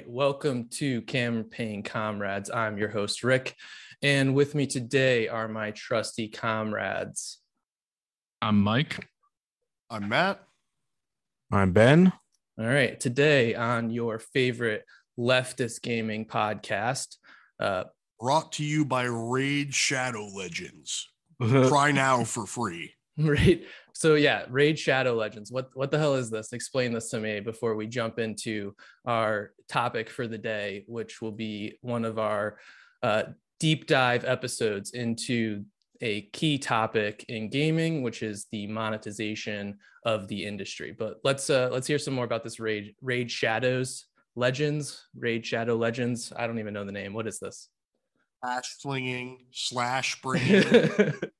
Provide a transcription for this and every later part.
welcome to Campaign Comrades. I'm your host, Rick, and with me today are my trusty comrades. I'm Mike. I'm Matt. I'm Ben. All right, today on your favorite leftist gaming podcast, brought to you by Raid Shadow Legends. Try now for free. Right. So yeah, Raid Shadow Legends. What the hell is this? Explain this to me before we jump into our topic for the day, which will be one of our deep dive episodes into a key topic in gaming, which is the monetization of the industry. But let's hear some more about this Raid Shadow Legends. I don't even know the name. What is this? Slash flinging, slash bringing.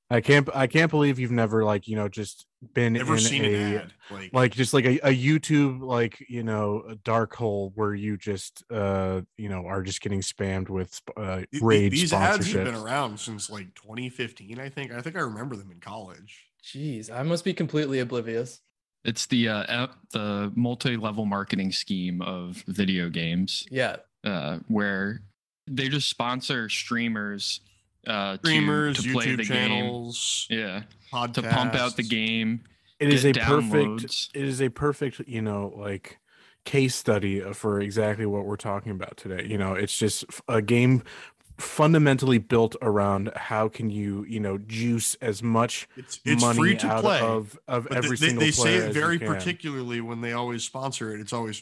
I can't believe you've never just been seen an ad like just like a YouTube a dark hole where you just are just getting spammed with Raid these ads have been sponsorships. around since like 2015. I think I remember them in college. Jeez, I must be completely oblivious. It's the multi-level marketing scheme of video games. Yeah, where they just sponsor streamers. To play YouTube the channels, game. podcasts. To pump out the game. It is a perfect case study for exactly what we're talking about today. It's just a game fundamentally built around how can you juice as much it's money free to out play of every single they player. Say it very as you can. particularly when they always sponsor it. It's always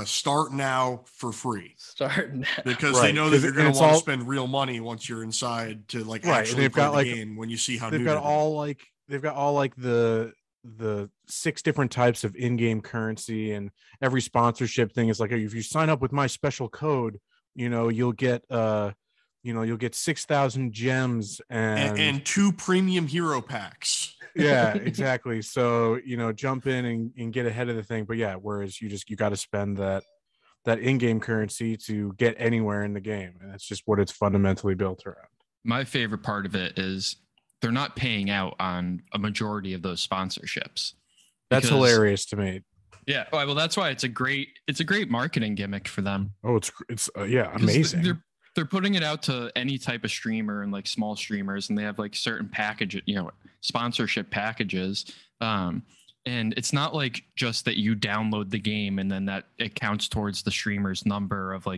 start now for free. Start now. Because they know that you're going to want to spend real money once you're inside to actually play the game. When you see how they've got all the 6 different types of in-game currency, and every sponsorship thing is like, if you sign up with my special code, you'll get 6,000 gems and 2 premium hero packs. Yeah, exactly. So jump in and get ahead of the thing. But yeah, whereas you got to spend that in-game currency to get anywhere in the game, and that's just what it's fundamentally built around. My favorite part of it is they're not paying out on a majority of those sponsorships. That's hilarious to me. Yeah, well, that's why it's a great marketing gimmick for them. Oh, it's amazing. They're putting it out to any type of streamer and like small streamers, and they have like certain package, sponsorship packages. And it's not like just that you download the game and then that it counts towards the streamer's number of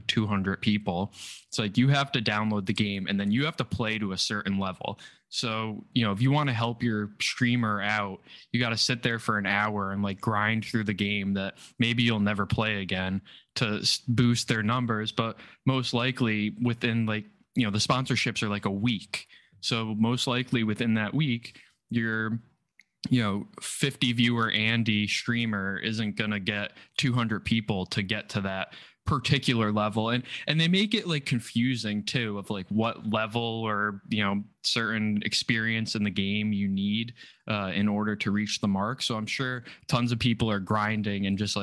200 people. It's like you have to download the game and then you have to play to a certain level. So, if you want to help your streamer out, you got to sit there for an hour and grind through the game that maybe you'll never play again to boost their numbers. But most likely within the sponsorships are a week. So most likely within that week, your 50 viewer Andy streamer isn't going to get 200 people to get to that particular level. And they make it confusing too of what level or, certain experience in the game you need in order to reach the mark. So I'm sure tons of people are grinding and just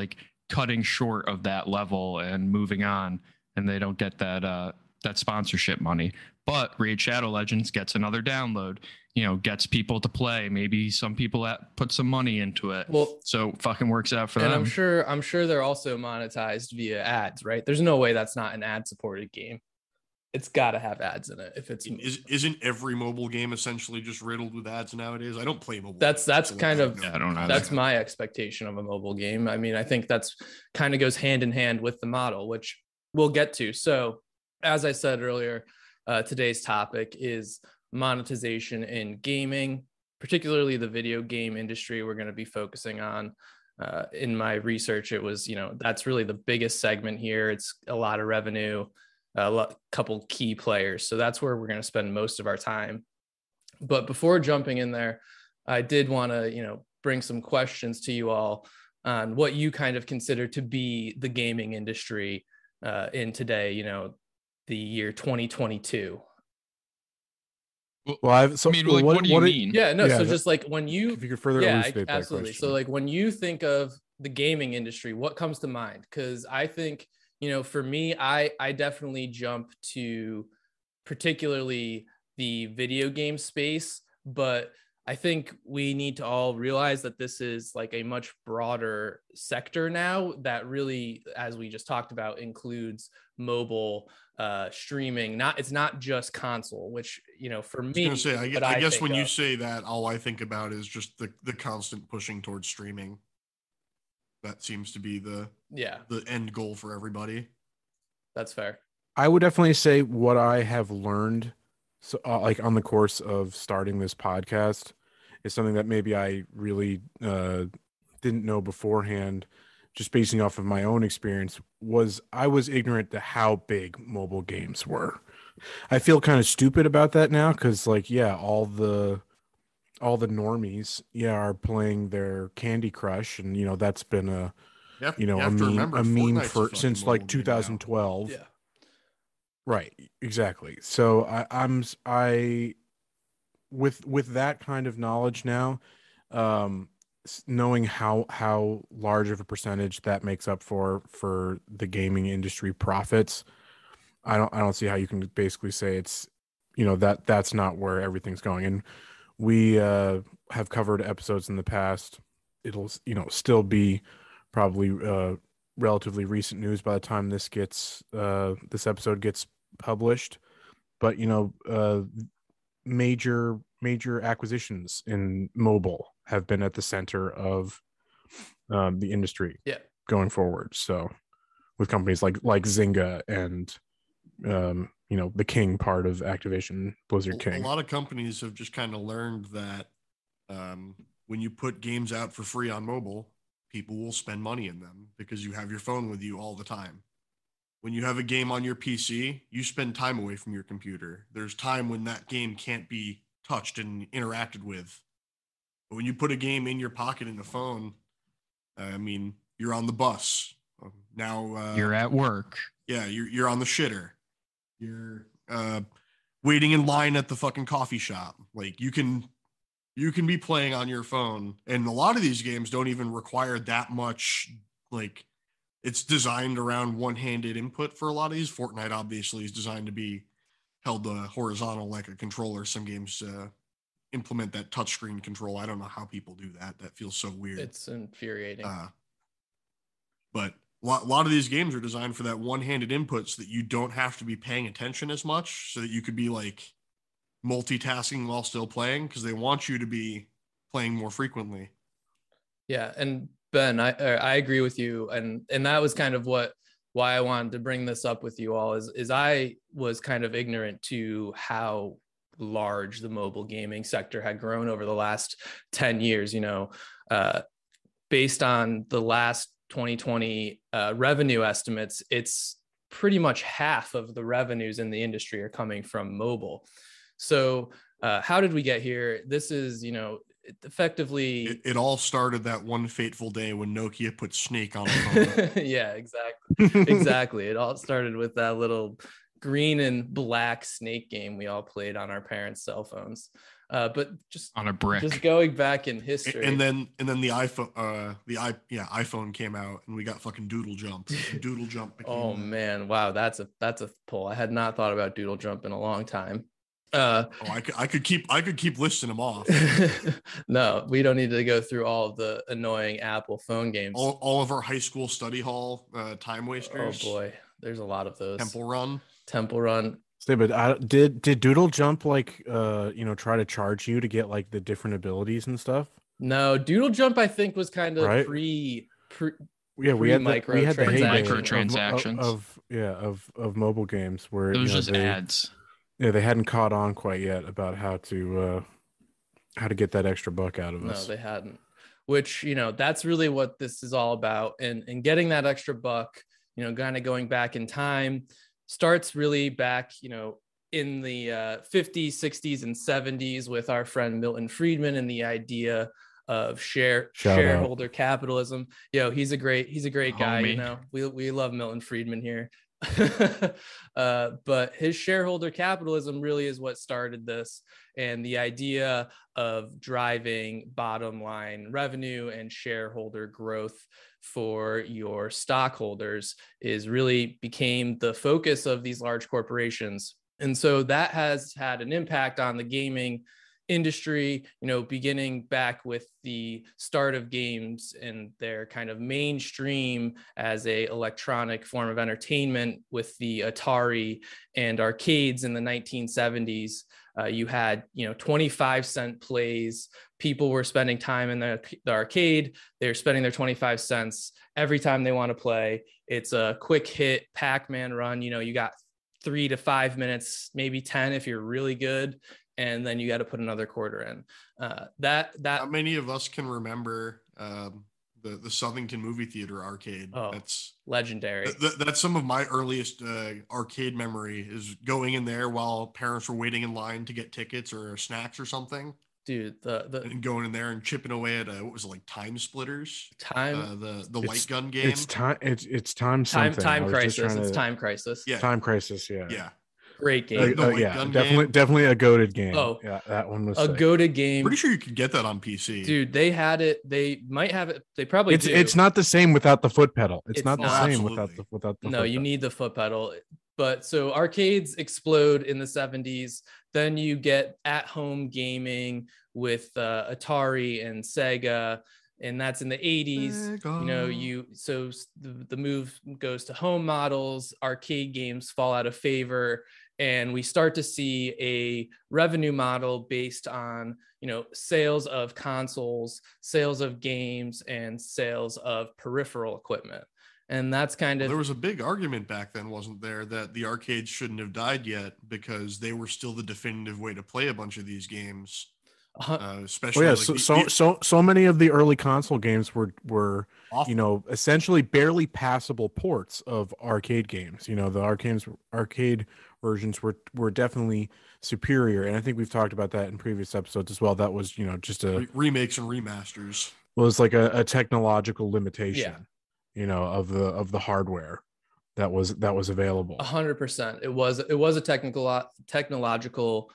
cutting short of that level and moving on, and they don't get that sponsorship money. But Raid Shadow Legends gets another download, gets people to play. Maybe some people put some money into it. Well, so fucking works out for them. And I'm sure they're also monetized via ads, right? There's no way that's not an ad supported game. It's got to have ads in it. If it's isn't every mobile game essentially just riddled with ads nowadays? I don't play mobile. That's kind of I don't know. That's my expectation of a mobile game. I mean, I think that's kind of goes hand in hand with the model, which we'll get to. So, as I said earlier, today's topic is monetization in gaming, particularly the video game industry. We're going to be focusing on. In my research, it was that's really the biggest segment here. It's a lot of revenue. Couple key players. So that's where we're going to spend most of our time. But before jumping in there, I did want to, bring some questions to you all on what you kind of consider to be the gaming industry in today, the year 2022. Well, what do you mean? Yeah, no. So just when you, if you could further elucidate that absolutely. question. So when you think of the gaming industry, what comes to mind? Because I think, for me, I definitely jump to particularly the video game space, but I think we need to all realize that this is like a much broader sector now that really, as we just talked about, includes mobile streaming. It's not just console, which, for me, I was gonna say, I guess when you say that, all I think about is just the constant pushing towards streaming. That seems to be the end goal for everybody. That's fair. I would definitely say what I have learned, so like on the course of starting this podcast, is something that maybe I really didn't know beforehand, just basing off of my own experience. Was I was ignorant to how big mobile games were. I feel kind of stupid about that now because, like, yeah, all the normies, are playing their Candy Crush, and that's been a meme for since like 2012. Yeah. Right, exactly. So I with that kind of knowledge now, knowing how large of a percentage that makes up for the gaming industry profits, I don't see how you can basically say it's that's not where everything's going. And we have covered episodes in the past. It'll still be probably relatively recent news by the time this episode gets published, but major acquisitions in mobile have been at the center of the industry going forward. So with companies like Zynga and the King part of Activision Blizzard King. A lot of companies have just kind of learned that when you put games out for free on mobile, people will spend money in them because you have your phone with you all the time. When you have a game on your PC, you spend time away from your computer. There's time when that game can't be touched and interacted with. But when you put a game in your pocket in the phone, you're on the bus. Now you're at work. Yeah, you're on the shitter. You're waiting in line at the fucking coffee shop. Like you can be playing on your phone, and a lot of these games don't even require that much. Like it's designed around one-handed input for a lot of these. Fortnite obviously is designed to be held horizontal like a controller. Some games implement that touchscreen control. I don't know how people do that. That feels so weird. It's infuriating. But a lot of these games are designed for that one-handed input so that you don't have to be paying attention as much, so that you could be like multitasking while still playing, because they want you to be playing more frequently. Yeah, and Ben, I agree with you, and that was kind of why I wanted to bring this up with you all is I was kind of ignorant to how large the mobile gaming sector had grown over the last 10 years. Based on the last 2020 revenue estimates, it's pretty much half of the revenues in the industry are coming from mobile. So how did we get here? This is, effectively it all started that one fateful day when Nokia put Snake on the phone. Yeah, exactly. It all started with that little green and black Snake game we all played on our parents' cell phones. But just on a brick, just going back in history, and then the iPhone, iPhone came out, and we got fucking Doodle Jump. Doodle Jump. Man, wow, that's a pull. I had not thought about Doodle Jump in a long time. I could keep listing them off. No, we don't need to go through all of the annoying Apple phone games. All of our high school study hall time wasters. Oh boy, there's a lot of those. Temple Run. But did Doodle Jump try to charge you to get like the different abilities and stuff? No, Doodle Jump I think was kind of right? we had the microtransactions of mobile games where it was just ads. Yeah, they hadn't caught on quite yet about how to get that extra buck out of us. No, they hadn't. Which, that's really what this is all about. And getting that extra buck, kind of going back in time, starts really back, in the 50s, 60s, and 70s with our friend Milton Friedman and the idea of shareholder capitalism. He's a great guy. We love Milton Friedman here. But his shareholder capitalism really is what started this, and the idea of driving bottom line revenue and shareholder growth for your stockholders is really became the focus of these large corporations. And so that has had an impact on the gaming industry, beginning back with the start of games and their kind of mainstream as a electronic form of entertainment with the Atari and arcades in the 1970s. You had, 25-cent plays. People were spending time in the arcade. They're spending their 25 cents every time they want to play. It's a quick hit Pac-Man run. You got 3 to 5 minutes, maybe 10 if you're really good, and then you got to put another quarter in. How many of us can remember the Southington movie theater arcade? Oh, that's legendary. That's some of my earliest arcade memory, is going in there while parents were waiting in line to get tickets or snacks or something. Dude, and going in there and chipping away at what was it, like Time Splitters? The light gun game. It's time something. Time Crisis. It's Time Crisis. Yeah. Time Crisis. Yeah. Yeah. Great game. Definitely a goated game. Oh yeah, that one was a goated game. Pretty sure you could get that on PC. Dude, they had it. They might have it. They probably do. It's not the same without the foot pedal. It's not the same absolutely. without the. No, you need the foot pedal. But so arcades explode in the 70s. Then you get at-home gaming with Atari and Sega, and that's in the 80s. The move goes to home models. Arcade games fall out of favor, and we start to see a revenue model based on sales of consoles, sales of games, and sales of peripheral equipment. And that's kind of... There was a big argument back then, wasn't there, that the arcades shouldn't have died yet because they were still the definitive way to play a bunch of these games. Especially so many of the early console games were essentially barely passable ports of arcade games. The arcade versions were definitely superior, and I think we've talked about that in previous episodes as well. That was just a remakes and remasters. Was like a technological limitation. Of the hardware that was available. 100%. It was a technological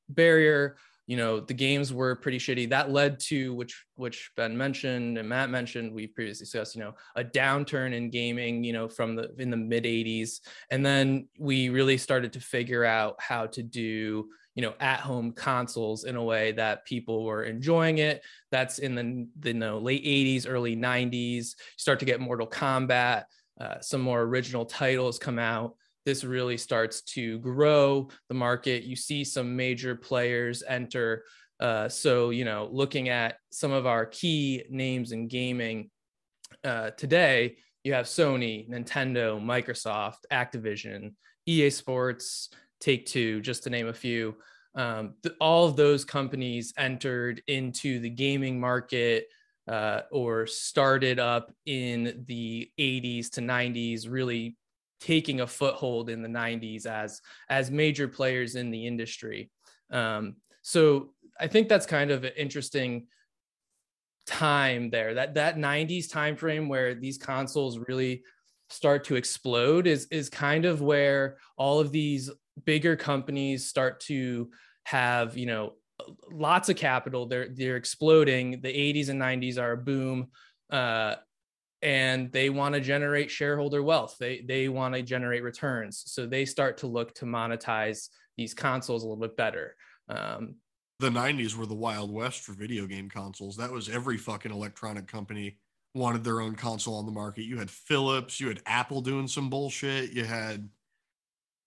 barrier. The games were pretty shitty. That led to, which Ben mentioned and Matt mentioned, we previously discussed, a downturn in gaming, in the mid 80s. And then we really started to figure out how to do, at-home consoles in a way that people were enjoying it. That's in the late 80s, early 90s. You start to get Mortal Kombat, some more original titles come out. This really starts to grow the market. You see some major players enter. Looking at some of our key names in gaming today, you have Sony, Nintendo, Microsoft, Activision, EA Sports, Take-Two, just to name a few. All of those companies entered into the gaming market or started up in the 80s to 90s, really taking a foothold in the 90s as major players in the industry. So I think that's kind of an interesting time there. That 90s time frame where these consoles really start to explode is kind of where all of these bigger companies start to have lots of capital. They're exploding. The 80s and 90s are a boom. And they want to generate shareholder wealth. They want to generate returns. So they start to look to monetize these consoles a little bit better. The 90s were the Wild West for video game consoles. That was every fucking electronic company wanted their own console on the market. You had Philips, you had Apple doing some bullshit. You had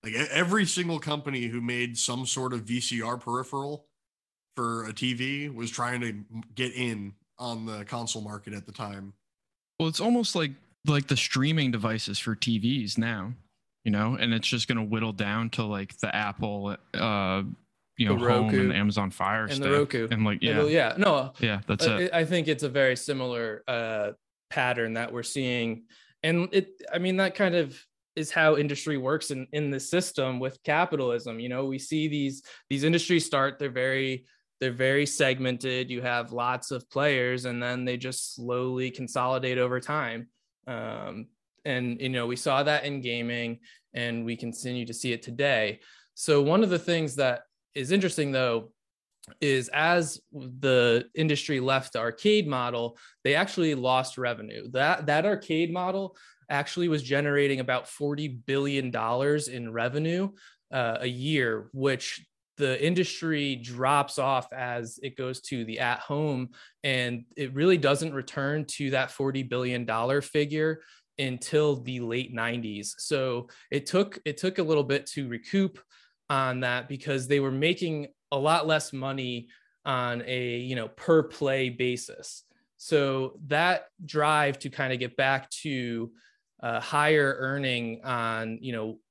like every single company who made some sort of VCR peripheral for a TV was trying to get in on the console market at the time. Well, it's almost like the streaming devices for TVs now, and it's just going to whittle down to like the Apple, Home and Amazon Fire and Stick. The Roku. And that's it. I think it's a very similar pattern that we're seeing. And that kind of is how industry works in the system with capitalism. We see these industries start, they're very segmented. You have lots of players, and then they just slowly consolidate over time. We saw that in gaming, and we continue to see it today. So one of the things that is interesting, though, is as the industry left the arcade model, they actually lost revenue. That arcade model actually was generating about $40 billion in revenue a year, which the industry drops off as it goes to the at home, and it really doesn't return to that $40 billion figure until the late 90s. So it took a little bit to recoup on that, because they were making a lot less money on a per play basis. So that drive to kind of get back to higher earning on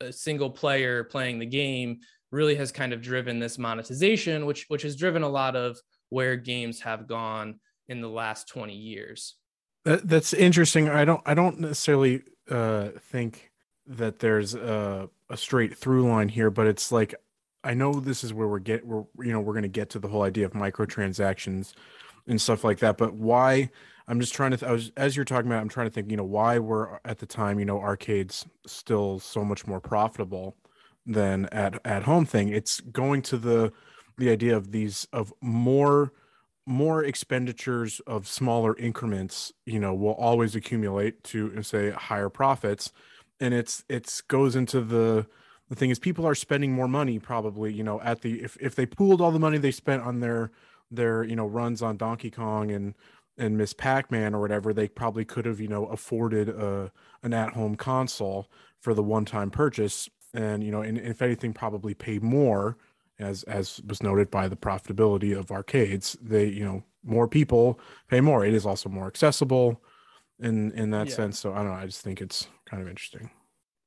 a single player playing the game really has kind of driven this monetization, which has driven a lot of where games have gone in the last 20 years. That's interesting. I don't necessarily think that there's a straight through line here, but it's like, I know this is where we're going to get to the whole idea of microtransactions and stuff like that. But why? I'm just trying to. As you're talking about, I'm trying to think. Why were at the time, arcades still so much more profitable than at home thing? It's going to the idea of more expenditures of smaller increments. Will always accumulate to say higher profits, and it's goes into the thing is people are spending more money probably at the if they pooled all the money they spent on their runs on Donkey Kong and Miss Pac-Man or whatever, they probably could have afforded an at-home console for the one-time purchase, and and if anything probably paid more, as was noted by the profitability of arcades. They more people pay more. It is also more accessible in that sense. So I don't know, I just think it's kind of interesting.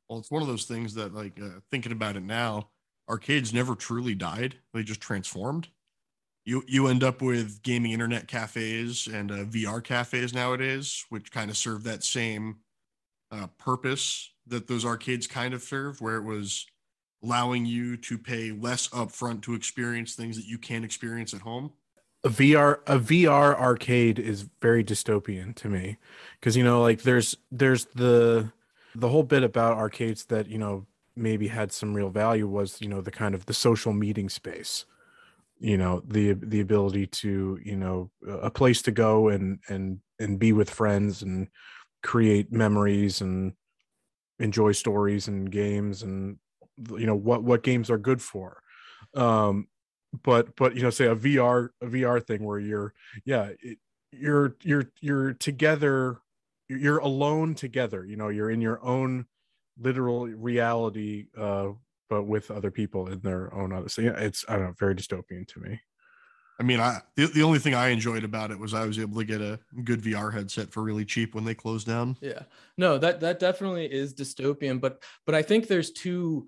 Well, it's one of those things that, like, thinking about it now, arcades never truly died. They just transformed. You end up with gaming internet cafes and VR cafes nowadays, which kind of serve that same purpose that those arcades kind of served, where it was allowing you to pay less upfront to experience things that you can't experience at home. A VR arcade is very dystopian to me, because like there's the whole bit about arcades that maybe had some real value was the kind of the social meeting space, the ability to a place to go and be with friends and create memories and enjoy stories and games, and what games are good for. But say a VR thing where you're together, you're alone together, you're in your own literal reality, but with other people in their own other. So it's, I don't know, very dystopian to me. I mean, the only thing I enjoyed about it was I was able to get a good VR headset for really cheap when they closed down. Yeah, no, that definitely is dystopian, but I think there's two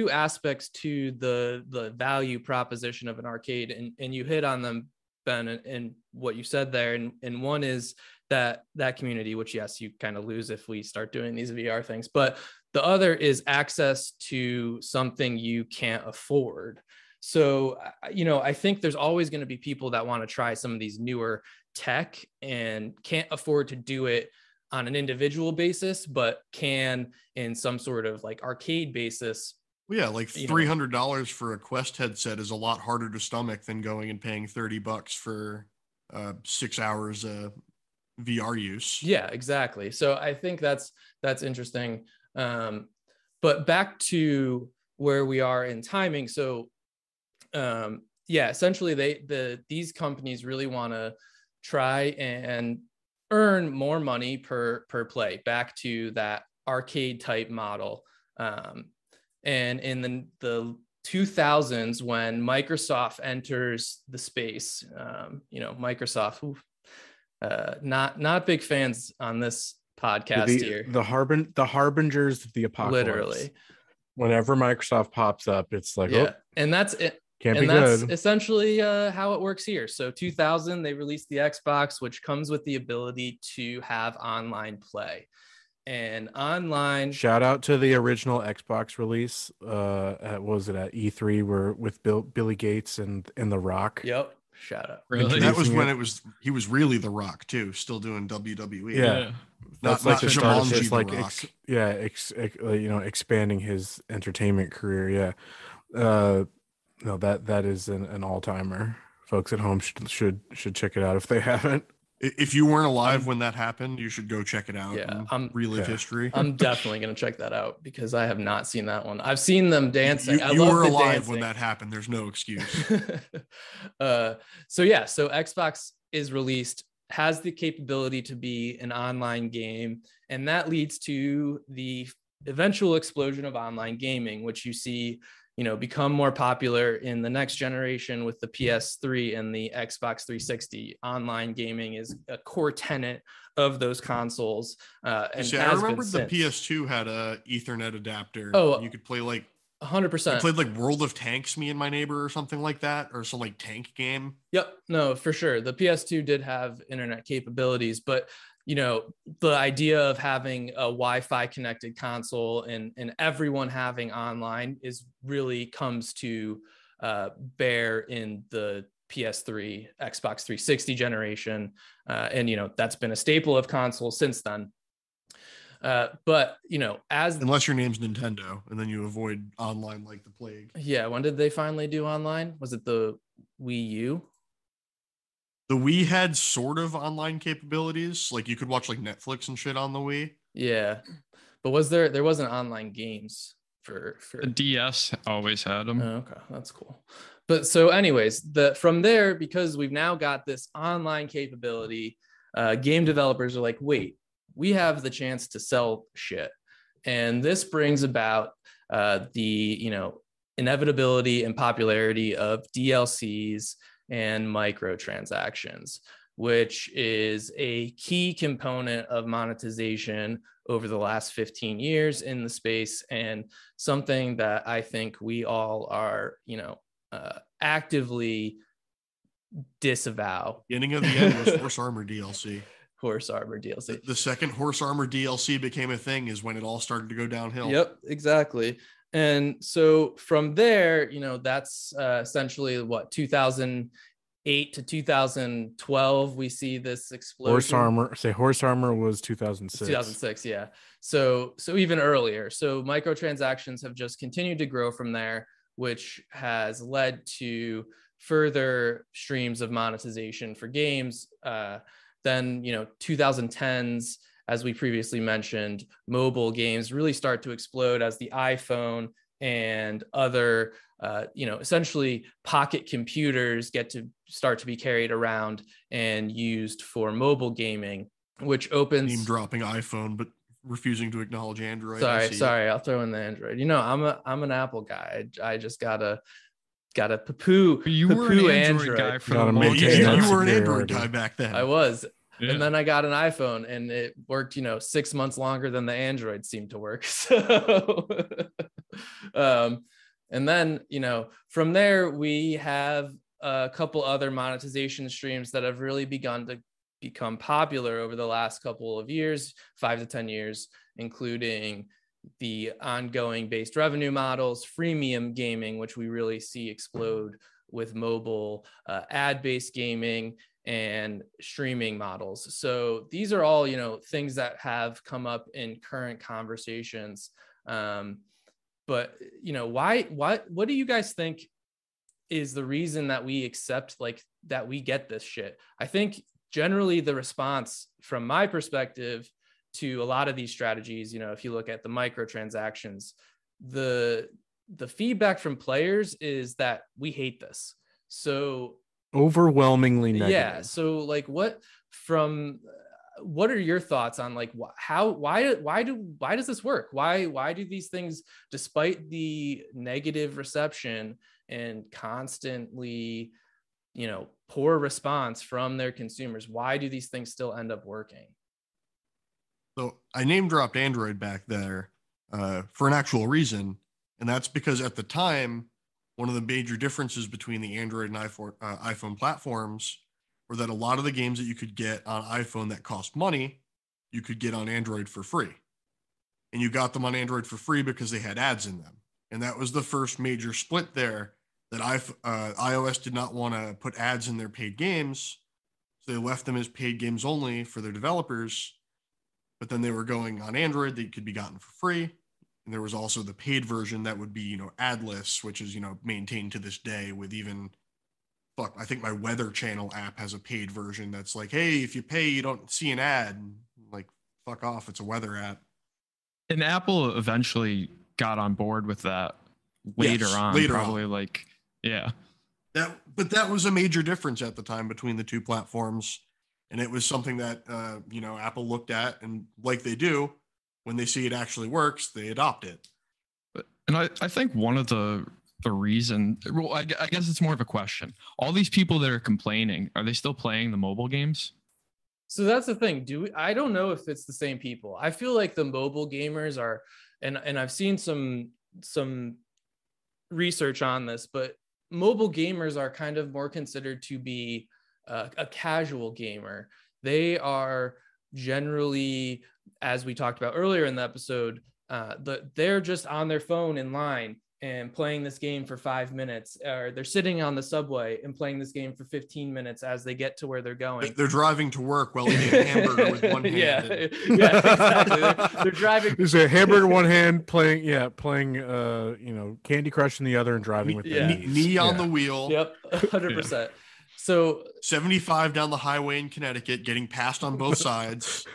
aspects to the value proposition of an arcade, and you hit on them, Ben, and what you said there, and one is that community, which yes, you kind of lose if we start doing these VR things, but the other is access to something you can't afford. So I think there's always going to be people that want to try some of these newer tech and can't afford to do it on an individual basis, but can in some sort of like arcade basis. Well, yeah, like $300 for a Quest headset is a lot harder to stomach than going and paying $30 for 6 hours VR use. Yeah, exactly. So I think that's interesting. But back to where we are in timing. So essentially these companies really want to try and earn more money per play, back to that arcade type model. And in the 2000s, when Microsoft enters the space, Microsoft, not big fans on this podcast here. The harbingers of the apocalypse. Literally, whenever Microsoft pops up, it's like, and that's it. Can't and be that's good. Essentially how it works here. So 2000, they released the Xbox, which comes with the ability to have online play. And online, shout out to the original Xbox release. Was it at E3 where with Billy Gates and The Rock? Yep. Shout out. Really? That was when he was really The Rock too, still doing WWE. Yeah. Not like Jumanji The Rock. Expanding his entertainment career. Yeah. No, that is an all-timer. Folks at home should check it out if they haven't. If you weren't alive when that happened, you should go check it out. Yeah, and relive history. I'm definitely gonna check that out because I have not seen that one. I've seen them dancing. I You love were the alive dancing. when that happened. There's no excuse. So Xbox is released, has the capability to be an online game, and that leads to the eventual explosion of online gaming, which you see become more popular in the next generation with the PS3 and the Xbox 360. Online gaming is a core tenet of those consoles. And I remember the PS2 had a Ethernet adapter. Oh, you could play like 100%. I played like World of Tanks, me and my neighbor, or something like that, or some like tank game. Yep, no, for sure. The PS2 did have internet capabilities, but the idea of having a Wi-Fi connected console and everyone having online is really comes to bear in the PS3, Xbox 360 generation, and that's been a staple of consoles since then. But as unless your name's Nintendo, and then you avoid online like the plague. Yeah, when did they finally do online? Was it the Wii U? The Wii had sort of online capabilities, like you could watch like Netflix and shit on the Wii. Yeah, but there wasn't online games for the DS always had them. Oh, okay, that's cool. But so anyways, from there, because we've now got this online capability, game developers are like, wait, we have the chance to sell shit. And this brings about the inevitability and popularity of DLCs and microtransactions, which is a key component of monetization over the last 15 years in the space, and something that I think we all are, actively disavow. Beginning of the end was Horse Armor DLC. Horse Armor DLC. The second Horse Armor DLC became a thing is when it all started to go downhill. Yep, exactly. And so from there, that's essentially what 2008 to 2012 we see this explosion. Horse Armor was 2006. 2006, yeah. So even earlier. So microtransactions have just continued to grow from there, which has led to further streams of monetization for games. Then 2010s, as we previously mentioned, mobile games really start to explode as the iPhone and other essentially pocket computers get to start to be carried around and used for mobile gaming, which opens name dropping iPhone but refusing to acknowledge Android. Sorry, I'll throw in the Android. I'm an Apple guy. I just gotta poo-poo. You were an Android guy for the long time. You were an Android guy back then. I was. Yeah. And then I got an iPhone and it worked, 6 months longer than the Android seemed to work. So, and then, from there, we have a couple other monetization streams that have really begun to become popular over the last couple of years, 5 to 10 years, including the ongoing based revenue models, freemium gaming, which we really see explode with mobile, ad-based gaming, and streaming models. So these are all, things that have come up in current conversations. But, what do you guys think is the reason that we accept that we get this shit? I think generally the response from my perspective to a lot of these strategies, if you look at the microtransactions, the feedback from players is that we hate this. So overwhelmingly negative. Yeah. So what are your thoughts on why does this work? Why do these things, despite the negative reception and constantly, poor response from their consumers, why do these things still end up working? So I name dropped Android back there for an actual reason. And that's because at the time, one of the major differences between the Android and iPhone platforms were that a lot of the games that you could get on iPhone that cost money, you could get on Android for free. And you got them on Android for free because they had ads in them. And that was the first major split there, that iOS did not want to put ads in their paid games. So they left them as paid games only for their developers. But then they were going on Android, they could be gotten for free. And there was also the paid version that would be, adless, which is, maintained to this day with even fuck, I think my Weather Channel app has a paid version that's like, hey, if you pay, you don't see an ad. Like, fuck off, it's a weather app. And Apple eventually got on board with that later on. Like, yeah. But that was a major difference at the time between the two platforms. And it was something that, Apple looked at, and like they do, when they see it actually works, they adopt it. And I think one of the reason, well, I guess it's more of a question. All these people that are complaining, are they still playing the mobile games? So that's the thing. I don't know if it's the same people. I feel like the mobile gamers are, and I've seen some research on this, but mobile gamers are kind of more considered to be a casual gamer. They are generally, as we talked about earlier in the episode, they're just on their phone in line and playing this game for 5 minutes, or they're sitting on the subway and playing this game for 15 minutes as they get to where they're going. They're driving to work while eating a hamburger with one hand. Yeah, exactly. They're driving. There's a hamburger in one hand, playing Candy Crush in the other, and driving with their knees. Knee on the wheel. Yep, 100%. Yeah. So 75 down the highway in Connecticut, getting passed on both sides.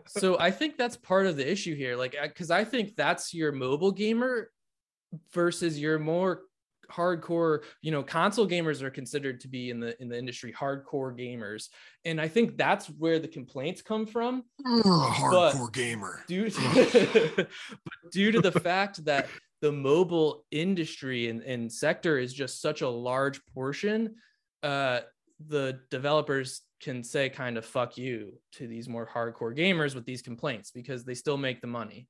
So I think that's part of the issue here. Like, because I think that's your mobile gamer versus your more hardcore, console gamers are considered to be in the industry hardcore gamers. And I think that's where the complaints come from. Hardcore gamer. Due to the fact that the mobile industry and sector is just such a large portion, the developers can say kind of fuck you to these more hardcore gamers with these complaints, because they still make the money.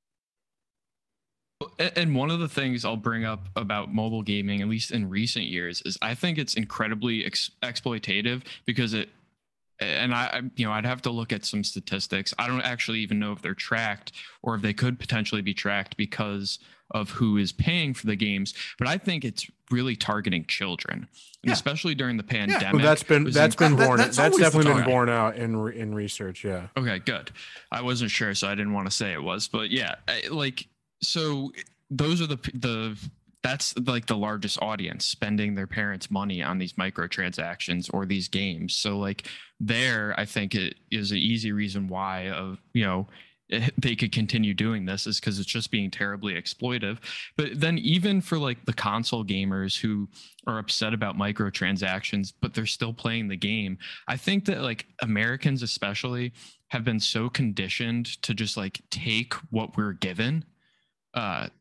And one of the things I'll bring up about mobile gaming, at least in recent years, is I think it's incredibly exploitative, because I'd have to look at some statistics. I don't actually even know if they're tracked or if they could potentially be tracked because of who is paying for the games. But I think it's really targeting children, and especially during the pandemic. Yeah. Well, that's definitely been borne out in research. Yeah. Okay, good. I wasn't sure, so I didn't want to say it was, but yeah, so those are that's like the largest audience spending their parents' money on these microtransactions or these games. So like there, I think it is an easy reason why they could continue doing this, is because it's just being terribly exploitive. But then even for like the console gamers who are upset about microtransactions, but they're still playing the game, I think that like Americans especially have been so conditioned to just like take what we're given. And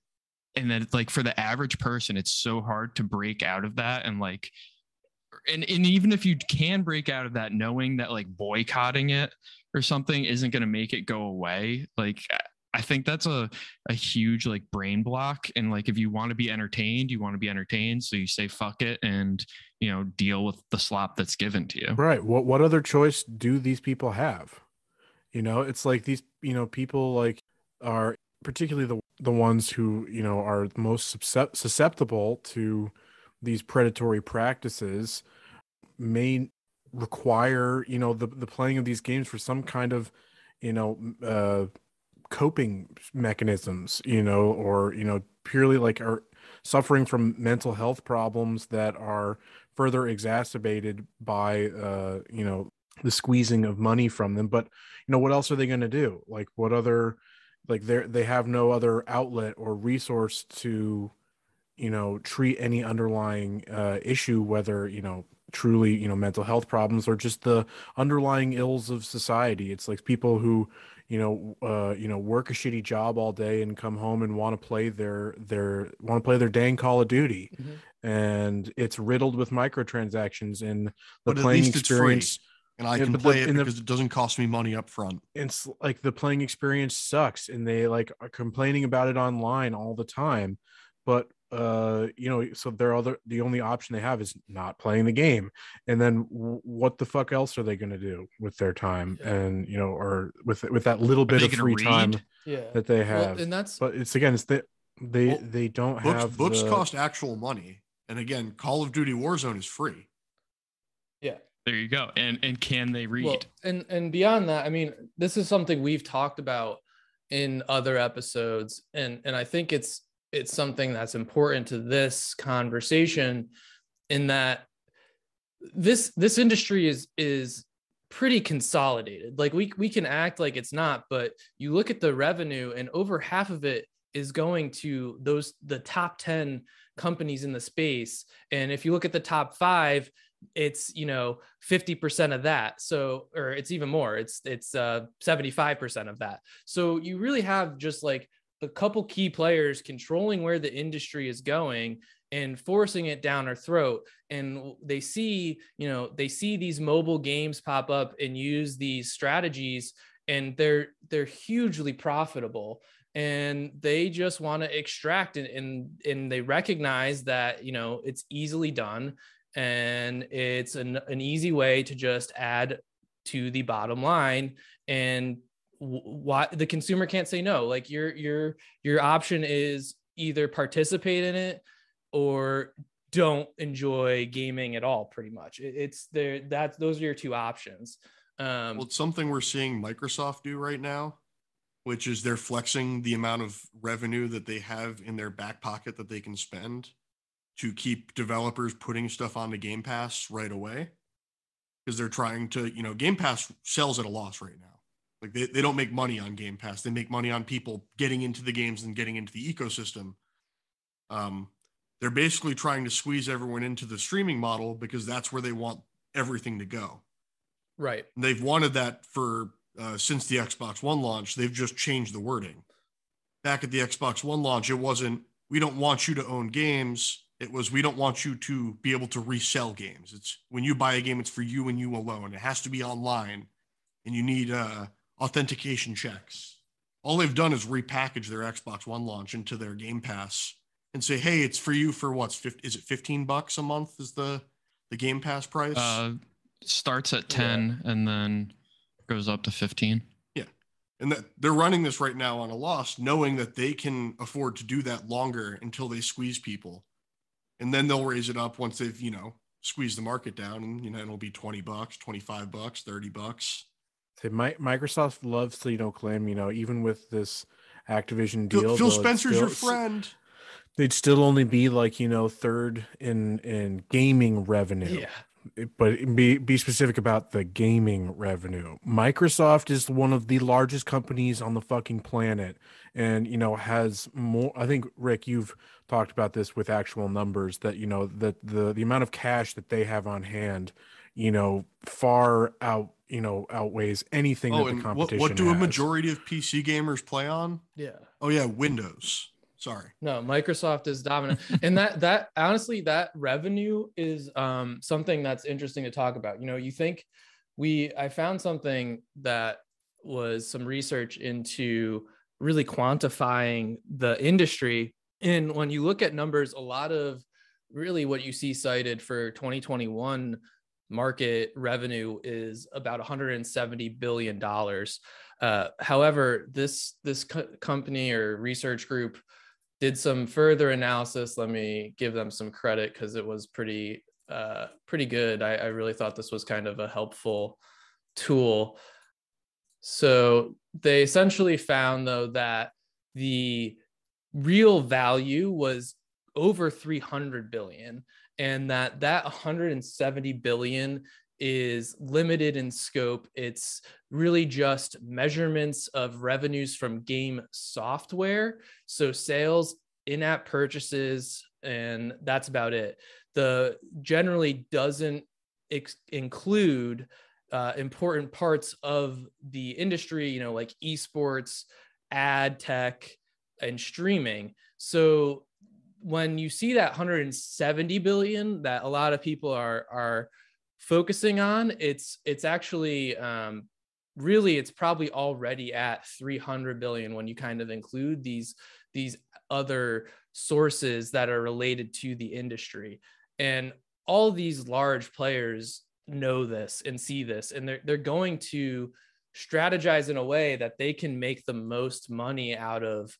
then like for the average person, it's so hard to break out of that. And like, and even if you can break out of that, knowing that like boycotting it or something isn't going to make it go away. Like, I think that's a huge like brain block. And like, if you want to be entertained, you want to be entertained. So you say, fuck it, and, deal with the slop that's given to you. Right. What other choice do these people have? It's like these, people like are particularly the ones who, are most susceptible to these predatory practices may require, the playing of these games for some kind of, coping mechanisms, or, purely like are suffering from mental health problems that are further exacerbated by, the squeezing of money from them. But, what else are they going to do? Like, what other, like they have no other outlet or resource to, treat any underlying issue, whether, truly, mental health problems or just the underlying ills of society. It's like people who, work a shitty job all day and come home and want to play their dang Call of Duty. Mm-hmm. And it's riddled with microtransactions, and the playing experience. And I can play it because it doesn't cost me money up front. It's like the playing experience sucks, and they like are complaining about it online all the time. But so the only option they have is not playing the game. And then what the fuck else are they going to do with their time? Yeah. And or with that little bit of free time that they have. Well, and that's, but it's again, it's that they don't have books cost actual money. And again, Call of Duty Warzone is free. Yeah. There you go. And can they read? Well, and beyond that, I mean, this is something we've talked about in other episodes, and I think it's something that's important to this conversation, in that this industry is pretty consolidated. Like we can act like it's not, but you look at the revenue and over half of it is going to the top 10 companies in the space. And if you look at the top 5, it's 50% of that. So, or it's even more, it's 75% of that. So you really have just like a couple key players controlling where the industry is going and forcing it down our throat. And they see these mobile games pop up and use these strategies, and they're hugely profitable, and they just want to extract and they recognize that it's easily done, and it's an easy way to just add to the bottom line. And why the consumer can't say no. Like your option is either participate in it or don't enjoy gaming at all. Pretty much it's there. Those are your two options. Well, it's something we're seeing Microsoft do right now, which is they're flexing the amount of revenue that they have in their back pocket that they can spend to keep developers putting stuff onto Game Pass right away, because they're trying to, Game Pass sells at a loss right now. Like they don't make money on Game Pass. They make money on people getting into the games and getting into the ecosystem. They're basically trying to squeeze everyone into the streaming model because that's where they want everything to go. Right. And they've wanted that for since the Xbox One launch. They've just changed the wording. Back at the Xbox One launch, it wasn't, we don't want you to own games. It was, we don't want you to be able to resell games. It's when you buy a game, it's for you and you alone. It has to be online, and you need authentication checks. All they've done is repackage their Xbox One launch into their Game Pass and say, hey, it's for you for is it $15 a month is the Game Pass price? Starts at 10 and then goes up to 15. Yeah. And that they're running this right now on a loss, knowing that they can afford to do that longer until they squeeze people. And then they'll raise it up once they've, squeezed the market down, and, it'll be $20, $25, $30. Microsoft loves to, claim, even with this Activision deal, Phil Spencer's your friend. They'd still only be like, third in gaming revenue. Yeah. But be specific about the gaming revenue. Microsoft is one of the largest companies on the fucking planet, and has more. I think, Rick, you've talked about this with actual numbers that that the amount of cash that they have on hand, far outweighs anything that the competition what do has. a majority of PC gamers play on? Yeah. Oh yeah, Windows. Sorry. No, Microsoft is dominant. And that honestly, that revenue is something that's interesting to talk about. You think I found something that was some research into really quantifying the industry. And when you look at numbers, a lot of really what you see cited for 2021 market revenue is about $170 billion. However, this company or research group did some further analysis. Let me give them some credit because it was pretty good. I really thought this was kind of a helpful tool. So they essentially found, though, that the real value was over 300 billion, and that 170 billion is limited in scope. It's really just measurements of revenues from game software. So sales, in-app purchases, and that's about it. The generally doesn't include important parts of the industry, like esports, ad tech, and streaming. So when you see that 170 billion that a lot of people are focusing on, it's actually really, it's probably already at 300 billion when you kind of include these other sources that are related to the industry. And all these large players know this and see this, and they're going to strategize in a way that they can make the most money out of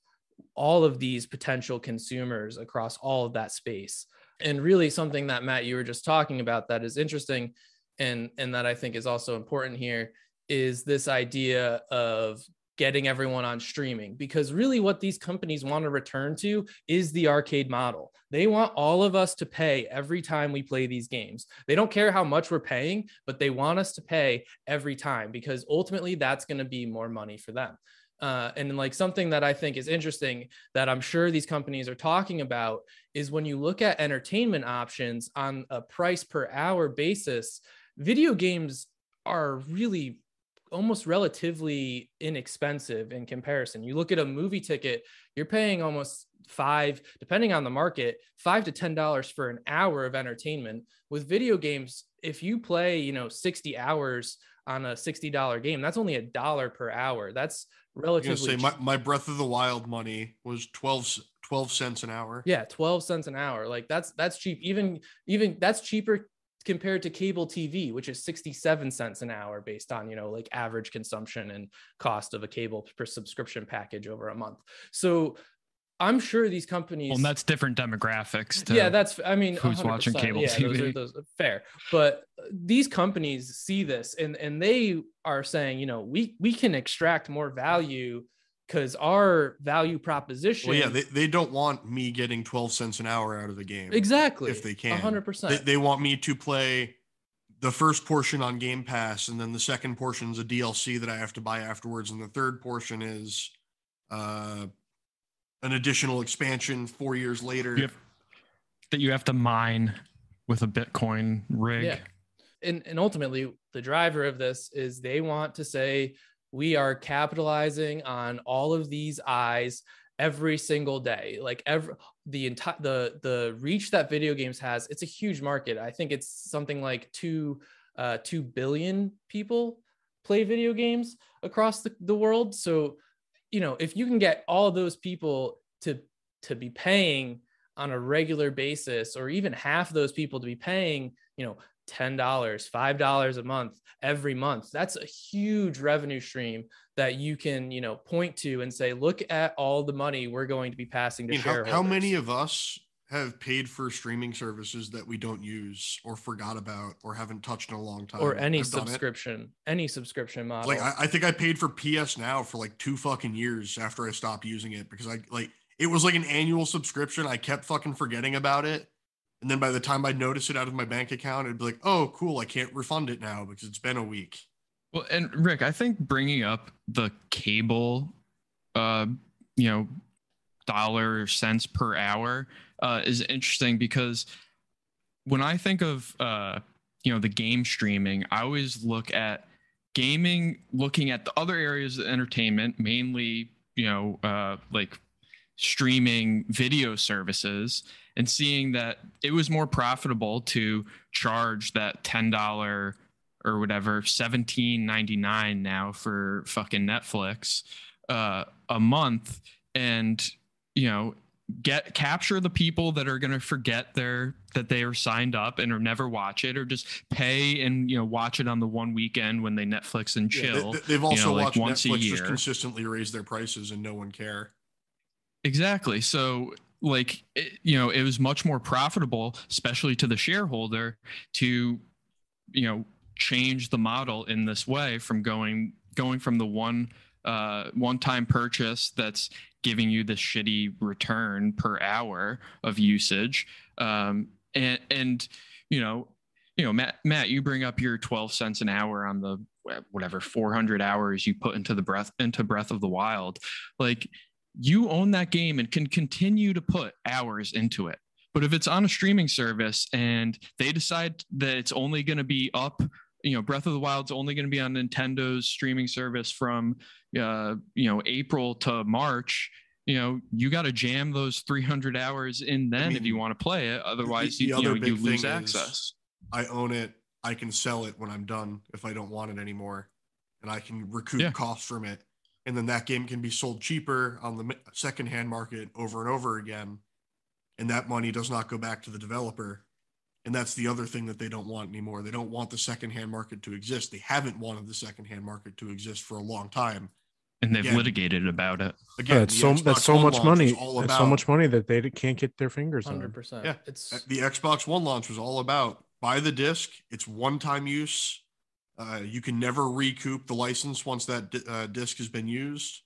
all of these potential consumers across all of that space. And really something that, Matt, you were just talking about that is interesting and that I think is also important here is this idea of getting everyone on streaming, because really what these companies want to return to is the arcade model. They want all of us to pay every time we play these games. They don't care how much we're paying, but they want us to pay every time, because ultimately that's going to be more money for them. And like something that I think is interesting that I'm sure these companies are talking about is when you look at entertainment options on a price per hour basis, video games are really almost relatively inexpensive in comparison. You look at a movie ticket, you're paying almost depending on the market, $5 to $10 for an hour of entertainment. With video games, if you play, 60 hours on a $60 game, that's only $1 per hour. That's relatively my Breath of the Wild money was 12 cents an hour. Yeah, 12 cents an hour. Like that's cheap. Even that's cheaper compared to cable TV, which is 67 cents an hour based on, like average consumption and cost of a cable per subscription package over a month. So I'm sure these companies. Well, that's different demographics. Yeah, who's 100%. Watching cable TV. Those are fair. But these companies see this and they are saying, we can extract more value because our value proposition. Well, yeah, they don't want me getting 12 cents an hour out of the game. Exactly. If they can. 100%. They want me to play the first portion on Game Pass, and then the second portion is a DLC that I have to buy afterwards, and the third portion is an additional expansion 4 years later. That you have to mine with a Bitcoin rig. Yeah. And ultimately, the driver of this is they want to say, we are capitalizing on all of these eyes every single day. Like the reach that video games has, it's a huge market. I think it's something like 2 billion people play video games across the world. So, if you can get all of those people to be paying on a regular basis, or even half those people to be paying, $10, $5 a month, every month, that's a huge revenue stream that you can, point to and say, look at all the money we're going to be passing to shareholders. How many of us have paid for streaming services that we don't use or forgot about or haven't touched in a long time? Or any subscription model. Like I think I paid for PS Now for like 2 fucking years after I stopped using it, because it was like an annual subscription. I kept fucking forgetting about it. And then by the time I'd notice it out of my bank account, it'd be like, oh, cool, I can't refund it now because it's been a week. Well, and Rick, I think bringing up the cable, dollar cents per hour is interesting, because when I think of, the game streaming, I always look at gaming, looking at the other areas of entertainment, mainly, like streaming video services, and seeing that it was more profitable to charge that $10 or whatever, $17.99 now for fucking Netflix a month, and capture the people that are going to forget that they are signed up and or never watch it, or just pay and watch it on the one weekend when they Netflix and chill. They've also watched once Netflix a year just consistently raise their prices and no one care. Exactly. So it was much more profitable, especially to the shareholder, to change the model in this way, from going from the one-time purchase that's giving you this shitty return per hour of usage. Matt, you bring up your 12 cents an hour on the whatever 400 hours you put into Breath of the Wild. Like, you own that game and can continue to put hours into it. But if it's on a streaming service and they decide that it's only going to be up, Breath of the Wild's only going to be on Nintendo's streaming service from, April to March, you got to jam those 300 hours in then if you want to play it. Otherwise, you lose access. I own it. I can sell it when I'm done if I don't want it anymore, and I can recoup costs from it. And then that game can be sold cheaper on the secondhand market over and over again. And that money does not go back to the developer. And that's the other thing that they don't want anymore. They don't want the secondhand market to exist. They haven't wanted the secondhand market to exist for a long time. And they've litigated about it. Again, that's so much money. That's so much money that they can't get their fingers 100%. on. Yeah, the Xbox One launch was all about buy the disc. It's one-time use. You can never recoup the license once that disc has been used.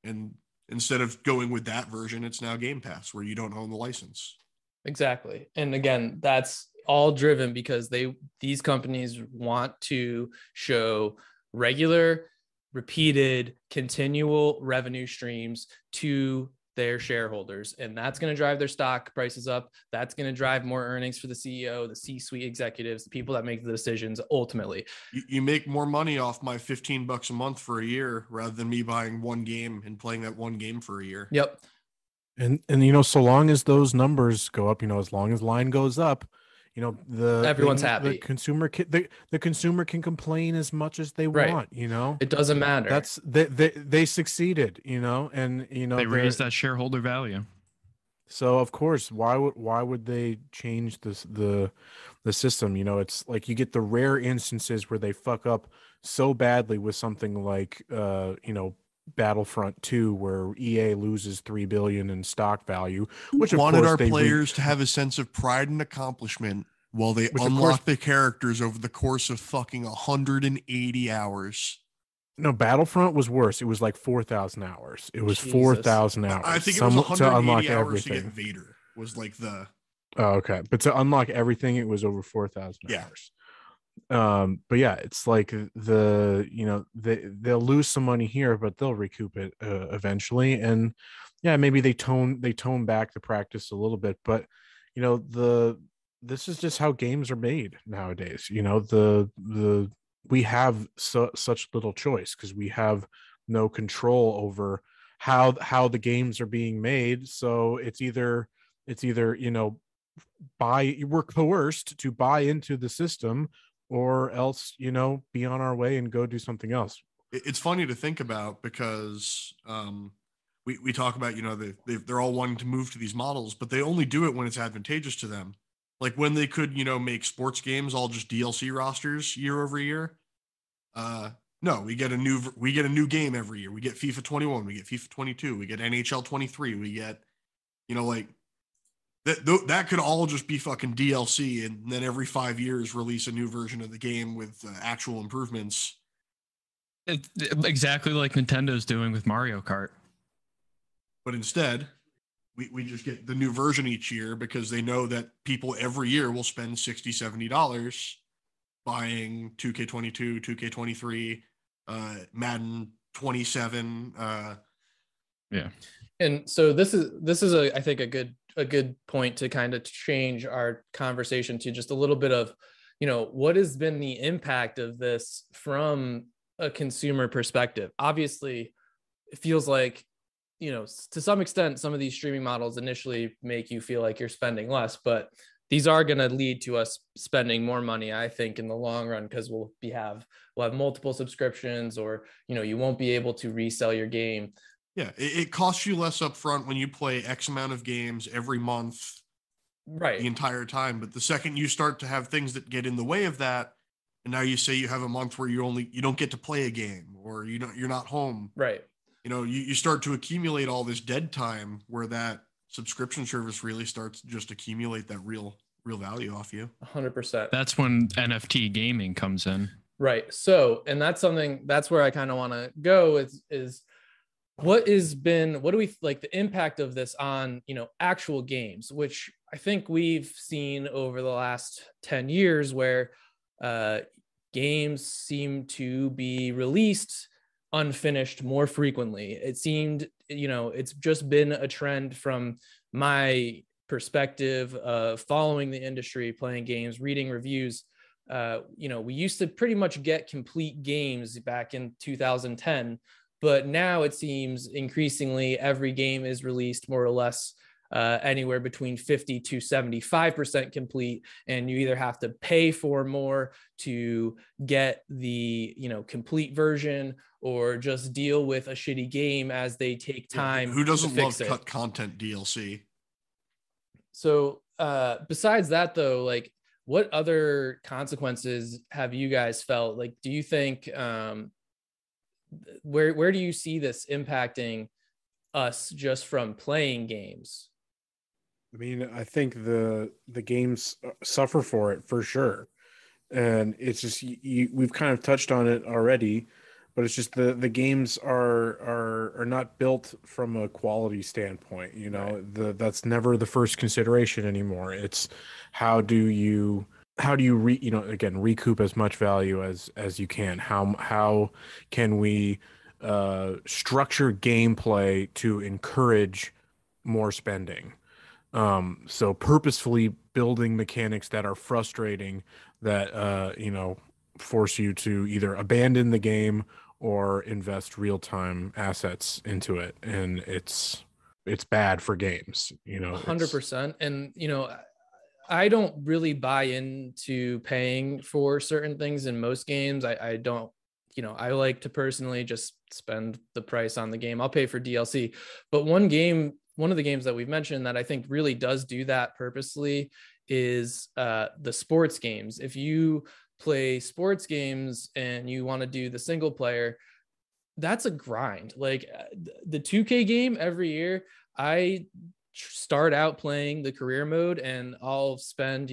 And instead of going with that version, it's now Game Pass, where you don't own the license. Exactly. And again, that's all driven because these companies want to show regular, repeated, continual revenue streams to their shareholders, and that's going to drive their stock prices up. That's going to drive more earnings for the CEO, the C-suite executives, the people that make the decisions ultimately. You make more money off my $15 a month for a year rather than me buying one game and playing that one game for a year. Yep. And so long as those numbers go up, as long as line goes up, everyone's happy. The consumer can complain as much as they want. It doesn't matter. That's they succeeded. And they raised that shareholder value. So of course, why would they change the system? It's like you get the rare instances where they fuck up so badly with something like Battlefront 2, where EA loses $3 billion in stock value, which wanted our players to have a sense of pride and accomplishment while they unlock the characters over the course of fucking 180 hours. No, Battlefront was worse. It was like 4,000 hours. It was 4,000 hours. I think it was 180 hours to get Vader. Was like the. Oh, okay, but to unlock everything, it was over 4,000 hours. But yeah, it's like they'll lose some money here, but they'll recoup it eventually. And yeah, maybe they tone back the practice a little bit, but this is just how games are made nowadays. We have such little choice because we have no control over how the games are being made. So it's either we're coerced to buy into the system, or else, be on our way and go do something else. It's funny to think about because we talk about, they're all wanting to move to these models, but they only do it when it's advantageous to them. Like when they could, make sports games all just DLC rosters year over year. No, we get a new game every year. We get FIFA 21, we get FIFA 22, we get NHL 23, we get, that could all just be fucking DLC, and then every 5 years release a new version of the game with actual improvements. Exactly like Nintendo's doing with Mario Kart. But instead, we just get the new version each year because they know that people every year will spend $60, $70 buying 2K22, 2K23, Madden 27. Yeah. And so this is I think a good point to kind of change our conversation to just a little bit of, what has been the impact of this from a consumer perspective. Obviously, it feels like, to some extent, some of these streaming models initially make you feel like you're spending less, but these are going to lead to us spending more money, I think, in the long run, because we'll have multiple subscriptions, or, you won't be able to resell your game. Yeah, it costs you less upfront when you play X amount of games every month, right, the entire time. But the second you start to have things that get in the way of that, and now you say you have a month where you don't get to play a game, or you're not home, right? You start to accumulate all this dead time where that subscription service really starts to just accumulate that real value off you. 100%. That's when NFT gaming comes in. Right. So, and that's where I kind of want to go is what do we like the impact of this on, actual games, which I think we've seen over the last 10 years where games seem to be released unfinished more frequently. It seemed, it's just been a trend from my perspective of following the industry, playing games, reading reviews. We used to pretty much get complete games back in 2010, but now it seems increasingly every game is released more or less anywhere between 50 to 75% complete, and you either have to pay for more to get the complete version, or just deal with a shitty game as they take time. Who doesn't love cut content DLC? So besides that, though, like, what other consequences have you guys felt? Like, do you think where do you see this impacting us just from playing games? I mean, I think the games suffer for it for sure. and it's just we've kind of touched on it already, but it's just the games are not built from a quality standpoint. That's never the first consideration anymore. It's how do you again recoup as much value as you can. How can we structure gameplay to encourage more spending? So purposefully building mechanics that are frustrating, that force you to either abandon the game or invest real-time assets into it, and it's bad for games. 100%. And I don't really buy into paying for certain things in most games. I don't, I like to personally just spend the price on the game. I'll pay for DLC. But one of the games that we've mentioned that I think really does do that purposely is the sports games. If you play sports games and you want to do the single player, that's a grind. Like the 2K game every year, I start out playing the career mode and I'll spend,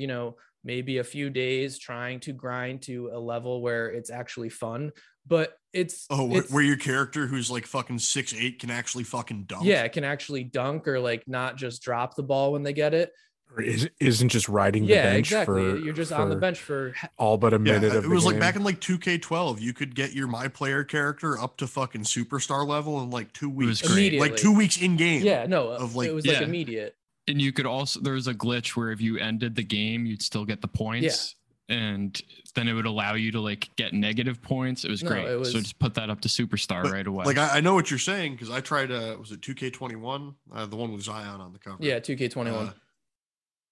maybe a few days trying to grind to a level where it's actually fun. But it's where your character who's like fucking 6'8" can actually fucking dunk. Yeah, it can actually dunk, or like not just drop the ball when they get it. Or isn't just riding the bench exactly. You're just on the bench for all but a minute of the game. It was like back in like 2K12, you could get your my player character up to fucking superstar level in like 2 weeks. Immediately. Like 2 weeks in game. Yeah, no, it was like immediate. And you could also, there's a glitch where if you ended the game, you'd still get the points. Yeah. And then it would allow you to like get negative points. It was great. So just put that up to superstar right away. Like I know what you're saying, because I tried was it 2K21? The one with Zion on the cover. Yeah, 2K21.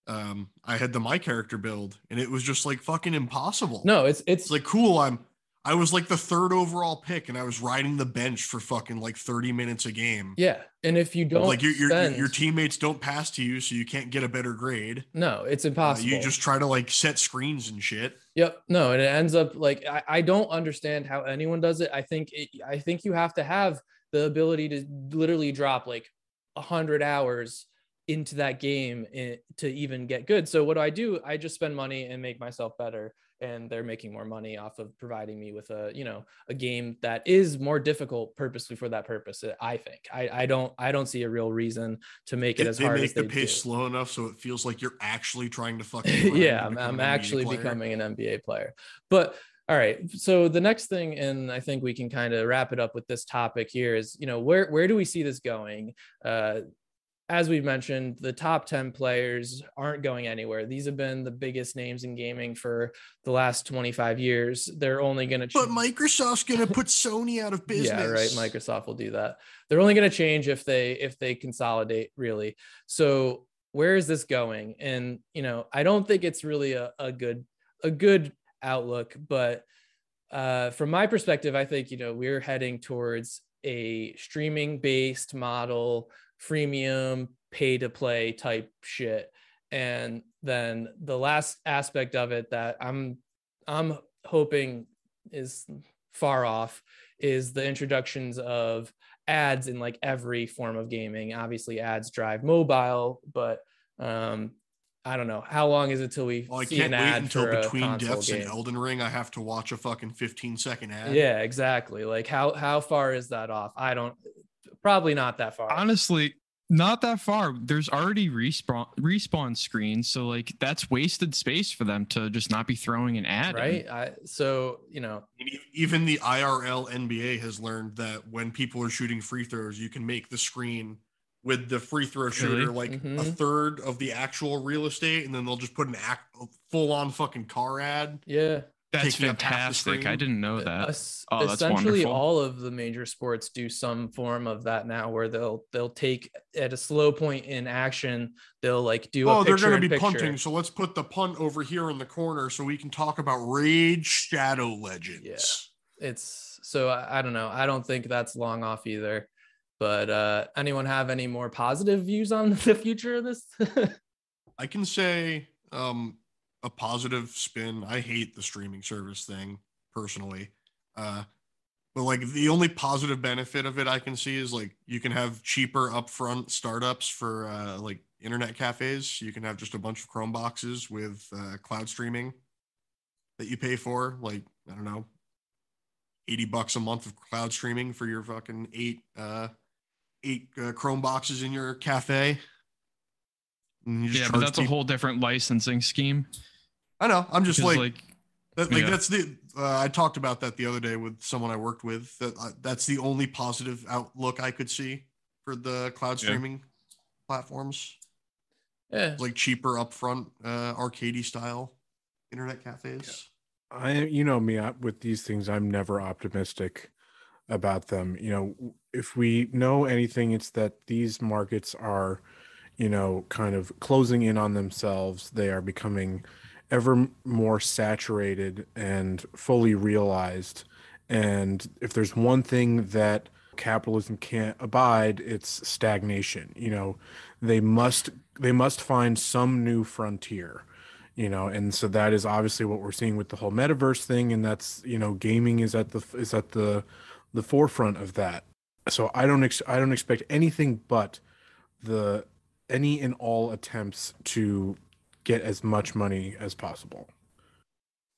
I had the my character build and it was just like fucking impossible. No, it's like cool. I was like the 3rd overall pick and I was riding the bench for fucking like 30 minutes a game. Yeah. And if you don't like your teammates don't pass to you, so you can't get a better grade. No, it's impossible. You just try to like set screens and shit. Yep. No, and it ends up like I don't understand how anyone does it. I think you have to have the ability to literally drop like 100 hours into that game to even get good. So what do? I just spend money and make myself better, and they're making more money off of providing me with a game that is more difficult purposely for that purpose. I think I don't see a real reason to make it as hard as they do. Make the pace slow enough so it feels like you're actually trying to fucking yeah, I'm actually becoming an NBA player. But all right, so the next thing, and I think we can kind of wrap it up with this topic here, is where do we see this going? As we've mentioned, the top 10 players aren't going anywhere. These have been the biggest names in gaming for the last 25 years. They're only going to But Microsoft's going to put Sony out of business. Yeah, right. Microsoft will do that. They're only going to change if they consolidate, really. So where is this going? And, I don't think it's really a good outlook, but from my perspective, I think, we're heading towards a streaming based model, freemium, pay to play type shit. And then the last aspect of it that I'm hoping is far off is the introductions of ads in like every form of gaming. Obviously ads drive mobile, but I don't know. How long is it till we see an ad for a console game? I can't wait until Between Deaths and Elden Ring, I have to watch a fucking 15-second ad. Yeah, exactly. Like how far is that off? Probably not that far. Honestly, not that far. There's already respawn screens, so like that's wasted space for them to just not be throwing an ad, right? Even the IRL NBA has learned that when people are shooting free throws, you can make the screen with the free throw shooter like a third of the actual real estate, and then they'll just put a full-on fucking car ad. Yeah. That's fantastic. I didn't know that. Essentially, that's wonderful. All of the major sports do some form of that now, where they'll take at a slow point in action, they'll like do a picture. They're going to be punting, so let's put the punt over here in the corner so we can talk about Raid Shadow Legends. Yeah, I don't know. I don't think that's long off either. But anyone have any more positive views on the future of this? I can say a positive spin. I hate the streaming service thing personally. But like the only positive benefit of it I can see is like you can have cheaper upfront startups for like internet cafes. You can have just a bunch of Chrome boxes with cloud streaming that you pay for, like, I don't know, $80 a month of cloud streaming for your fucking eight Chrome boxes in your cafe. Yeah, but that's a whole different licensing scheme. I know. I'm just Because, that's the I talked about that the other day with someone I worked with. That's the only positive outlook I could see for the cloud streaming platforms. Yeah, like cheaper upfront, arcadey style internet cafes. You know me, with these things, I'm never optimistic about them. You know, if we know anything, it's that these markets are, you know, kind of closing in on themselves. They are becoming ever more saturated and fully realized. And if there's one thing that capitalism can't abide, it's stagnation. You know, they must find some new frontier. You know, and so that is obviously what we're seeing with the whole metaverse thing, and that's, you know, gaming is at the forefront of that. So I don't expect anything but any and all attempts to get as much money as possible.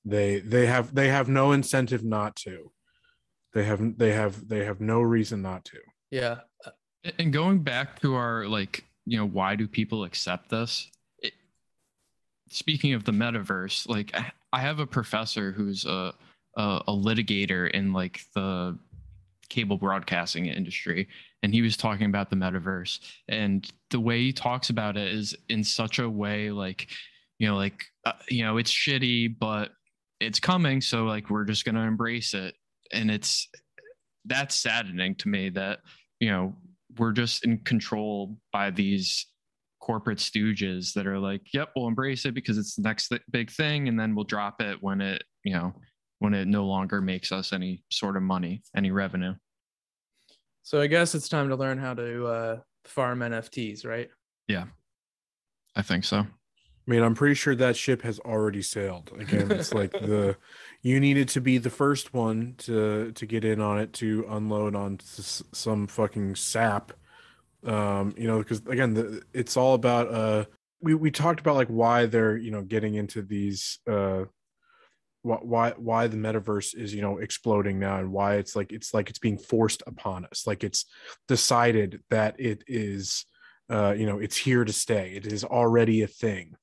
They have no incentive not to. They have no reason not to. Yeah. And going back to our, like, you know, why do people accept this? Speaking of the metaverse, like, I have a professor who's a litigator in like the cable broadcasting industry, and he was talking about the metaverse, and the way he talks about it is in such a way like, you know, like, it's shitty, but it's coming, so like we're just going to embrace it. And that's saddening to me that, you know, we're just in control by these corporate stooges that are like, yep, we'll embrace it because it's the next big thing, and then we'll drop it when it no longer makes us any sort of money, any revenue. So I guess it's time to learn how to farm NFTs, right? Yeah, I think so. I mean, I'm pretty sure that ship has already sailed. Again, it's like you needed to be the first one to get in on it, to unload on some fucking sap. You know, because again, it's all about we talked about like why they're, you know, getting into these why the metaverse is, you know, exploding now, and why it's being forced upon us, like it's decided that it is you know, it's here to stay, it is already a thing.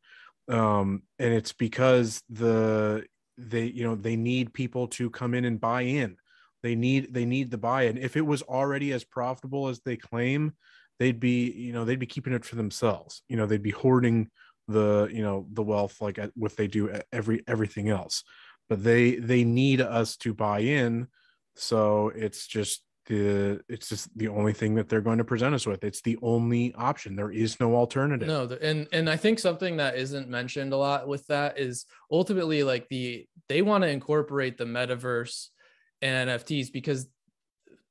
And it's because they need people to come in and buy in. They need the buy-in. If it was already as profitable as they claim, they'd be keeping it for themselves. You know, they'd be hoarding the wealth like what they do at everything else. But they need us to buy in, so it's just the only thing that they're going to present us with. It's the only option. There is no alternative. No, and I think something that isn't mentioned a lot with that is ultimately like they want to incorporate the metaverse and NFTs because,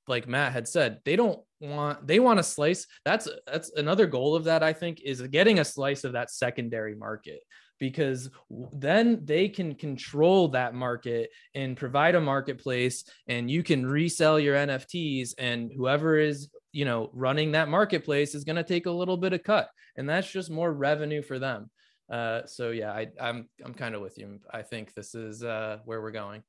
like Matt had said, they want a slice. That's another goal of that, I think, is getting a slice of that secondary market, because then they can control that market and provide a marketplace, and you can resell your NFTs, and whoever is, you know, running that marketplace is going to take a little bit of cut, and that's just more revenue for them. So yeah, I'm kind of with you. I think this is where we're going.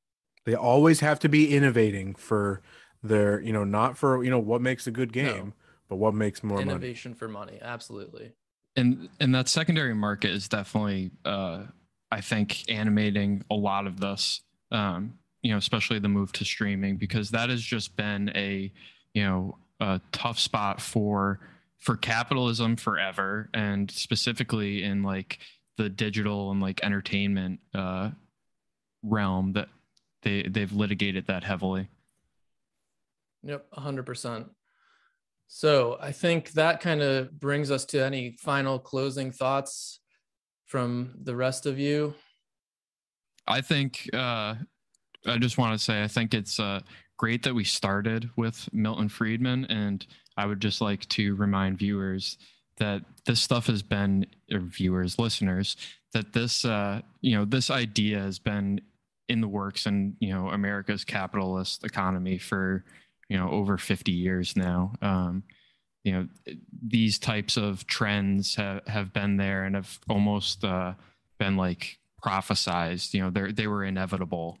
They always have to be innovating for their, you know, not for, you know, what makes a good game, but what makes more innovation for money. Absolutely. And that secondary market is definitely, I think, animating a lot of this, you know, especially the move to streaming, because that has just been a tough spot for capitalism forever, and specifically in like the digital and like entertainment realm, that they've litigated that heavily. Yep, 100%. So I think that kind of brings us to any final closing thoughts from the rest of you. I think I just want to say I think it's great that we started with Milton Friedman, and I would just like to remind viewers that this stuff has been, or viewers, listeners, that this this idea has been in the works in, you know, America's capitalist economy for, you know, over 50 years now. You know, these types of trends have been there and have almost been like prophesized. You know, they were inevitable.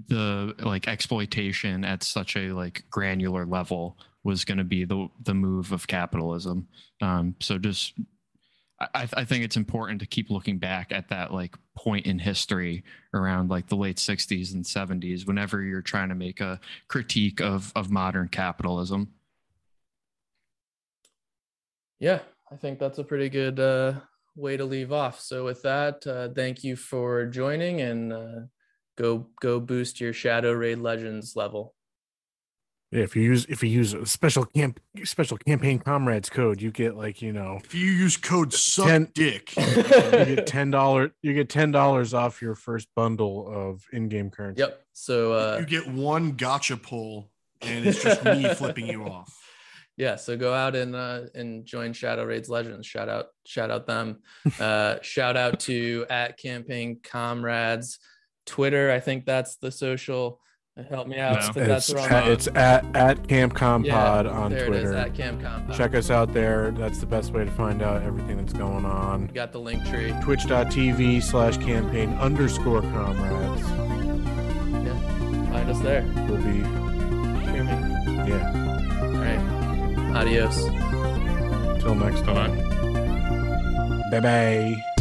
The like exploitation at such a like granular level was going to be the move of capitalism. So just I think it's important to keep looking back at that like point in history around like the late 60s and 70s whenever you're trying to make a critique of modern capitalism. Yeah, I think that's a pretty good way to leave off. So with that, thank you for joining, and go boost your Shadow Raid Legends level. Yeah, if you use a special campaign comrades code, you get like, you know, if you use code suck dick, you get $10 off your first bundle of in-game currency. Yep. So you get one gotcha pull, and it's just me flipping you off. Yeah, so go out and join Shadow Raids Legends. Shout out them. Shout out to @Campaign Comrades Twitter. I think that's the social. Help me out. No, that's wrong. It's at Camp Com Pod on there Twitter. It is, @Camp Com Pod. Check us out there. That's the best way to find out everything that's going on. We got the link tree. Twitch.tv/campaign_comrades. Yeah, find us there. We'll be streaming. Yeah. All right. Adios. Till next time. Bye-bye. Bye-bye.